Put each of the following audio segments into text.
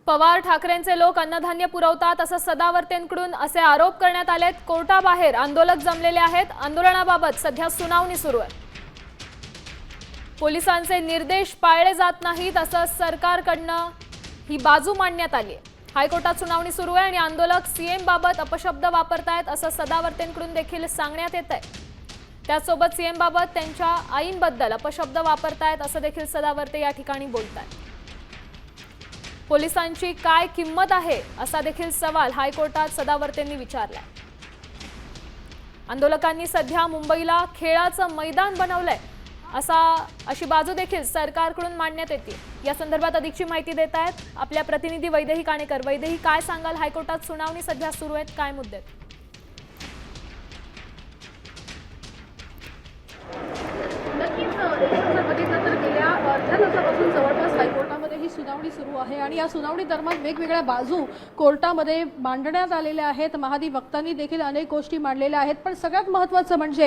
पवार ठाकरेंचे लोक अन्नधान्य पुरवतात असं सदावर्तेंकडून असे आरोप करण्यात आलेत। कोर्टाबाहेर आंदोलक जमलेले आहेत। आंदोलनाबाबत सध्या सुनावणी सुरू आहे। पोलिसांचे निर्देश पाळले जात नाहीत असं सरकारकडनं ही बाजू मांडण्यात आली आहे। हायकोर्टात सुनावणी सुरू आहे आणि आंदोलक सीएम बाबत अपशब्द वापरतायत असं सदावर्तेंकडून देखील सांगण्यात येत आहे। त्यासोबत सीएम बाबत त्यांच्या आईंबद्दल अपशब्द वापरतायत असं देखील सदावर्ते या ठिकाणी बोलतात। पोलिसांची काय किंमत आहे असा देखील सवाल हायकोर्टात सदावर्तेंनी विचारला। आंदोलकांनी सध्या मुंबईला खेळाचं मैदान बनवलंय अशी बाजू देखील सरकारकडून मांडण्यात येते। या संदर्भात अधिकची माहिती देत आहेत आपल्या प्रतिनिधी वैदेही काणेकर। वैदेही, काय सांगाल? हायकोर्टात सुनावणी सध्या सुरू आहेत, काय मुद्दे आहेत? गेल्या अर्ध्या तासापासून जवळपास हायकोर्टामध्ये ही सुनावणी सुरू आहे आणि या सुनावणी दरम्यान वेगवेगळ्या बाजू कोर्टामध्ये मांडण्यात आलेल्या आहेत। महाधिवक्त्यांनी देखील अनेक गोष्टी मांडलेल्या आहेत, पण सगळ्यात महत्त्वाचं म्हणजे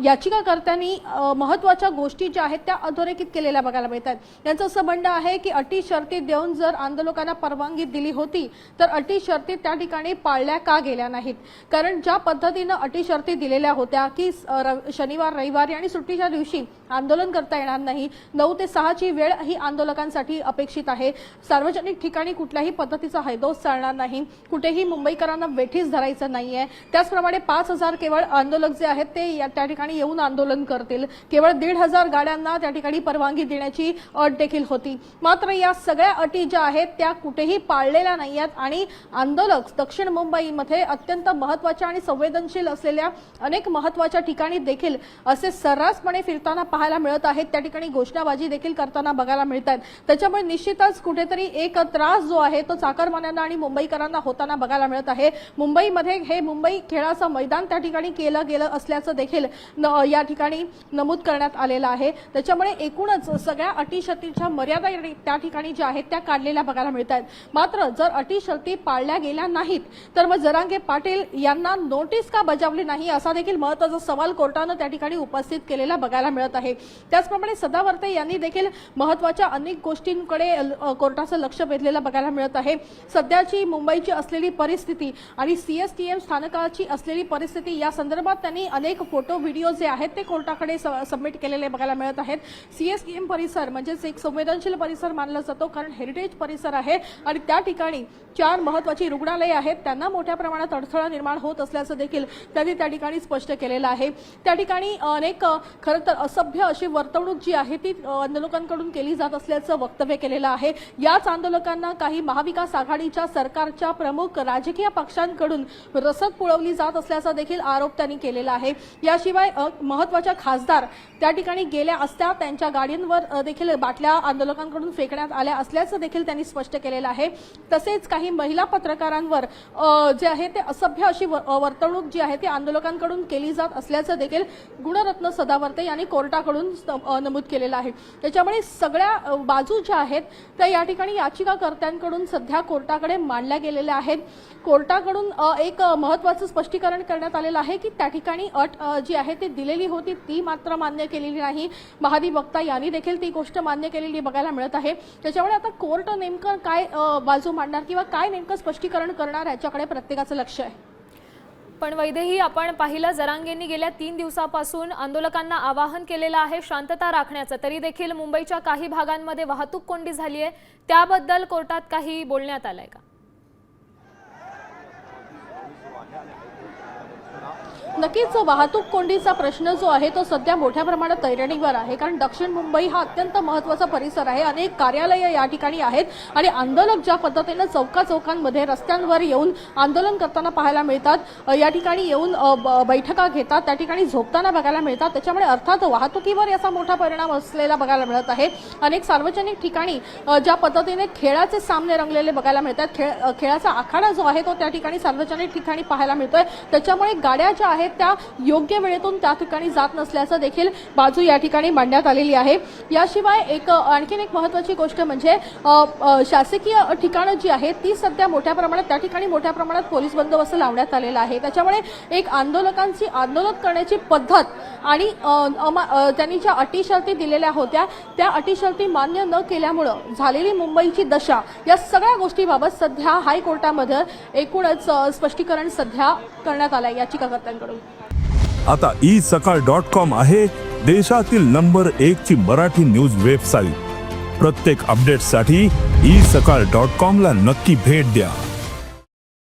याचिकाकर्त्यांनी महत्त्वाच्या गोष्टी ज्या आहेत त्या अधोरेखित केलेल्या बघायला मिळतात। त्यांचं असं म्हणणं आहे की अटी शर्ती देऊन जर आंदोलकांना परवानगी दिली होती तर अटी शर्ती त्या ठिकाणी पाळल्या का गेल्या नाहीत। कारण ज्या पद्धतीनं अटी शर्ती दिलेल्या होत्या की शनिवार रविवारी आणि सुट्टीच्या दिवशी आंदोलन करता येणार नाही, 9 ते 6 ची वेळ ही आंदोलकांसाठी अपेक्षित आहे, सार्वजनिक ठिकाणी कुठल्याही पद्धतीचा हैदोस चालणार नाही, कुठेही मुंबईकरांना वेठीस धरायचं नाहीये। त्याचप्रमाणे 5000 केवळ आंदोलक जे आहेत ते त्या ठिकाणी येऊन आंदोलन करतील, केवळ 1,500 गाड्यांना त्या ठिकाणी परवानगी देण्याची अट देखील होती। मात्र या सगळ्या अटी ज्या आहेत त्या कुठेही पाळलेल्या नाहीयेत आणि आंदोलक दक्षिण मुंबईमध्ये अत्यंत महत्त्वाच्या आणि संवेदनशील असलेल्या अनेक महत्त्वाच्या ठिकाणी देखील असे सर्रासपणे फिरताना पाहायला मिळत आहेत। त्या ठिकाणी घोषणाबाजी देखील करताना बघायला मिळतात। त्याच्यामुळे निश्चितच कुठेतरी एक त्रास जो आहे तो चाकरमान्यांना आणि मुंबईकरांना होताना बघायला मिळत आहे। मुंबईमध्ये हे मुंबई खेळाचं मैदान त्या ठिकाणी केलं गेलं असल्याचं देखील या ठिकाणी नमूद करण्यात आलेलं आहे। त्याच्यामुळे एकूणच सगळ्या अटी शर्तींच्या मर्यादा त्या ठिकाणी ज्या आहेत त्या काढलेल्या बघायला मिळतात। मात्र जर अटी शर्ती पाळल्या गेल्या नाहीत तर मग जरांगे पाटील यांना नोटीस का बजावली नाही असा देखील महत्त्वाचा सवाल कोर्टानं त्या ठिकाणी उपस्थित केलेला बघायला मिळत आहे। त्याचप्रमाणे सदावर्ते यांनी देखील महत्त्वाच्या अनेक गोष्टींकडे कोर्टाचं लक्ष वेधलेलं बघायला मिळत आहे। सध्याची मुंबईची असलेली परिस्थिती आणि सीएसटीएम स्थानकाची असलेली परिस्थिती या संदर्भात त्यांनी अनेक फोटो व्हिडिओ जे आहेत ते कोर्टाकडे सबमिट केलेले बघायला मिळत आहेत। सीएसटीएम परिसर म्हणजेच एक संवेदनशील परिसर मानला जातो, कारण हेरिटेज परिसर आहे आणि त्या ठिकाणी 4 महत्त्वाची रुग्णालये आहेत, त्यांना मोठ्या प्रमाणात अडथळा निर्माण होत असल्याचं देखील त्यांनी त्या ठिकाणी स्पष्ट केलेलं आहे। त्या ठिकाणी अनेक खरं तर असभ्य अशी वर्तवणूक जी आहे ती आंदोलकांकडून केली जात असल्याचं वक्तव्य केलेलं आहे। याच आंदोलकांना काही महाविकास आघाडीच्या सरकारच्या प्रमुख राजकीय पक्षांकडून रसद पुरवली जात असल्याचा देखील आरोप त्यांनी केलेला आहे। याशिवाय महत्त्वाच्या खासदार त्या ठिकाणी गेल्या असता त्यांच्या गाड्यांवर देखील बाटल्या आंदोलकांकडून फेकण्यात आल्या असल्याचं देखील त्यांनी स्पष्ट केलेलं आहे। तसेच काही महिला पत्रकारांवर जे आहे ते असभ्य अशी वर्तवणूक जी आहे ती आंदोलकांकडून केली जात असल्याचं देखील गुणरत्न सदावर्ते यांनी कोर्टाकडून नमूद केलेलं आहे। त्याच्यामुळे सगळ्या बाजू ज्या आहेत त्या या ठिकाणी याचिकाकर्त्यांकडून सध्या कोर्टाकडे मांडल्या गेलेल्या आहेत। कोर्टाकडून एक महत्त्वाचं स्पष्टीकरण करण्यात आलेलं आहे की त्या ठिकाणी अट जी आहे ती दिलेली होती ती मात्र मान्य केलेली नाही। महाधिवक्ता यांनी देखील ती गोष्ट मान्य केलेली बघायला मिळत आहे। त्याच्यामुळे आता कोर्ट नेमकं काय बाजू मांडणार किंवा काय नेमकं स्पष्टीकरण करणार याच्याकडे प्रत्येकाचं लक्ष आहे। पण वैदेही, आपण पाहिलं जरांगेंनी गेल्या 3 दिवसापासून आंदोलकांना आवाहन केलेलं आहे शांतता राखण्याचं, तरी देखील मुंबईच्या काही भागांमध्ये वाहतूक कोंडी झाली आहे, त्याबद्दल कोर्टात काही बोलण्यात आलंय का? नक्कीच वाहतूक कोंडीचा प्रश्न जो आहे तो सध्या मोठ्या प्रमाणात ऐरणीवर आहे, कारण दक्षिण मुंबई हा अत्यंत महत्त्वाचा परिसर आहे। अनेक कार्यालये या ठिकाणी आहेत आणि आंदोलक ज्या पद्धतीने चौकांमध्ये रस्त्यांवर येऊन आंदोलन करताना पाहायला मिळतात, या ठिकाणी येऊन बैठका घेतात, त्या ठिकाणी झोपताना बघायला मिळतात। त्याच्यामुळे अर्थात वाहतुकीवर याचा मोठा परिणाम असलेला बघायला मिळत आहे। अनेक सार्वजनिक ठिकाणी ज्या पद्धतीने खेळाचे सामने रंगलेले बघायला मिळतात, खेळाचा आखाडा जो आहे तो त्या ठिकाणी सार्वजनिक ठिकाणी पाहायला मिळतोय। त्याच्यामुळे गाड्या ज्या आहेत आहेत त्या योग्य वेळेतून त्या ठिकाणी जात नसल्याचं देखील बाजू या ठिकाणी मांडण्यात आलेली आहे. याशिवाय आणखीन एक महत्त्वाची गोष्ट म्हणजे शासकीय ठिकाणं जी आहेत ती सध्या मोठ्या प्रमाणात त्या ठिकाणी मोठ्या प्रमाणात पोलीस बंदोबस्त लावण्यात आलेला आहे. त्याच्यामुळे एक आंदोलकांची आंदोलन करण्याची पद्धत आणि त्यांनी ज्या अटी शर्ती दिलेल्या होत्या त्या अटी शर्ती मान्य न केल्यामुळं झालेली मुंबईची दशा या सगळ्या गोष्टीबाबत सध्या हायकोर्टामध्ये एकूणच स्पष्टीकरण सध्या करण्यात आलंय याचिकाकर्त्यांकडून. आता isakal.com आहे देशातील नंबर 1 ची मराठी न्यूज वेबसाईट. प्रत्येक अपडेटसाठी isakal.com ला नक्की भेट द्या.